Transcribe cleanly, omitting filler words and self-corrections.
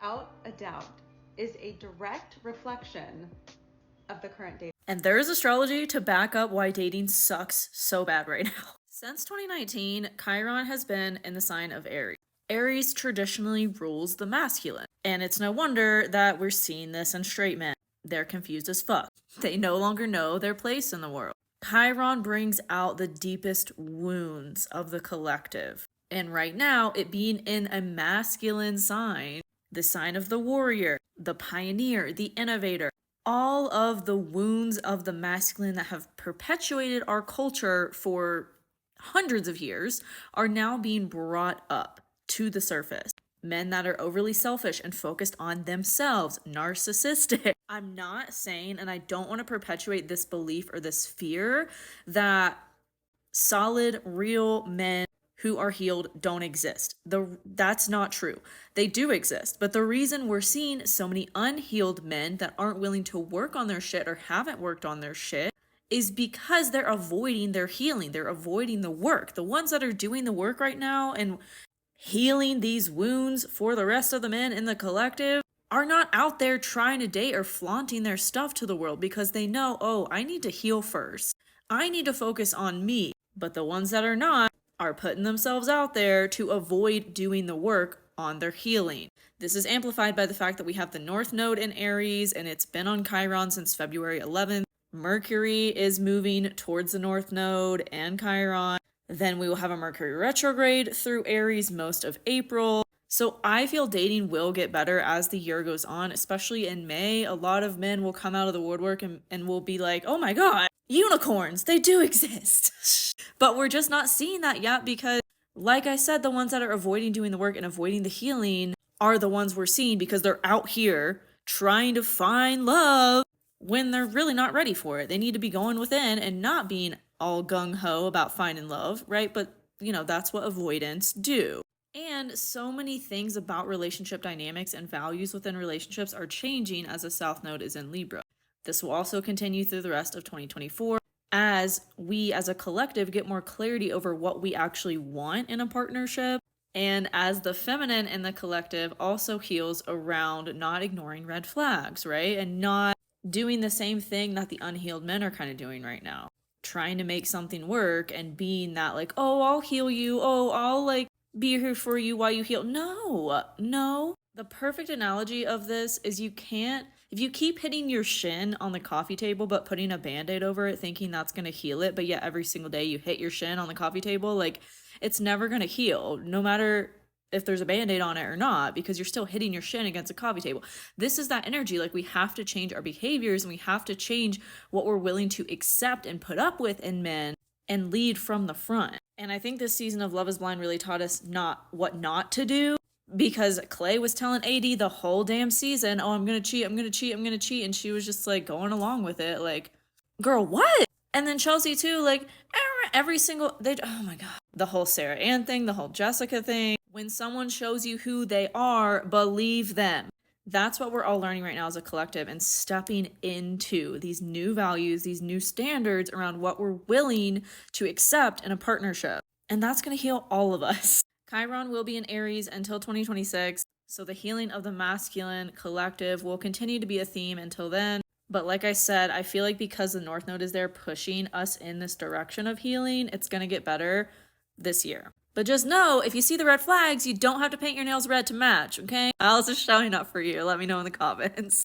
without a doubt, is a direct reflection of the current day. And there is astrology to back up why dating sucks so bad right now. Since 2019, Chiron has been in the sign of Aries. Aries traditionally rules the masculine, and it's no wonder that we're seeing this in straight men. They're confused as fuck. They no longer know their place in the world. Chiron brings out the deepest wounds of the collective. And right now, it being in a masculine sign, the sign of the warrior, the pioneer, the innovator, all of the wounds of the masculine that have perpetuated our culture for hundreds of years are now being brought up to the surface. Men that are overly selfish and focused on themselves, narcissistic. I'm not saying, and I don't want to perpetuate this belief or this fear that solid, real men who are healed don't exist. That's not true. They do exist. But the reason we're seeing so many unhealed men that aren't willing to work on their shit or haven't worked on their shit is because they're avoiding their healing. They're avoiding the work. The ones that are doing the work right now and healing these wounds for the rest of the men in the collective are not out there trying to date or flaunting their stuff to the world because they know, oh, I need to heal first. I need to focus on me. But the ones that are not are putting themselves out there to avoid doing the work on their healing. This is amplified by the fact that we have the North Node in Aries and it's been on Chiron since February 11th. Mercury is moving towards the North Node and Chiron. Then we will have a Mercury retrograde through Aries most of April. So I feel dating will get better as the year goes on, especially in May. A lot of men will come out of the woodwork and will be like, oh my God, unicorns, they do exist. But we're just not seeing that yet because, like I said, the ones that are avoiding doing the work and avoiding the healing are the ones we're seeing because they're out here trying to find love when they're really not ready for it. They need to be going within and not being all gung-ho about finding love, right? But, that's what avoidance do. And so many things about relationship dynamics and values within relationships are changing as the South Node is in Libra. This will also continue through the rest of 2024 as we as a collective get more clarity over what we actually want in a partnership. And as the feminine in the collective also heals around not ignoring red flags, right? And not doing the same thing that the unhealed men are kind of doing right now. Trying to make something work and being that like, oh, I'll heal you. Oh, I'll be here for you while you heal. No. The perfect analogy of this is if you keep hitting your shin on the coffee table but putting a Band-Aid over it thinking that's going to heal it, but yet every single day you hit your shin on the coffee table, it's never going to heal, no matter if there's a Band-Aid on it or not, because you're still hitting your shin against a coffee table. This is that energy. We have to change our behaviors and we have to change what we're willing to accept and put up with in men and lead from the front. And I think this season of Love is Blind really taught us what not to do. Because Clay was telling AD the whole damn season, oh, I'm going to cheat. And she was just going along with it. Girl, what? And then Chelsea too, oh my God. The whole Sarah Ann thing, the whole Jessica thing. When someone shows you who they are, believe them. That's what we're all learning right now as a collective and stepping into these new values, these new standards around what we're willing to accept in a partnership. And that's going to heal all of us. Chiron will be in Aries until 2026, so the healing of the masculine collective will continue to be a theme until then. But like I said, I feel like because the North Node is there pushing us in this direction of healing, it's going to get better this year. But just know, if you see the red flags, you don't have to paint your nails red to match, okay? Alice is showing up for you. Let me know in the comments.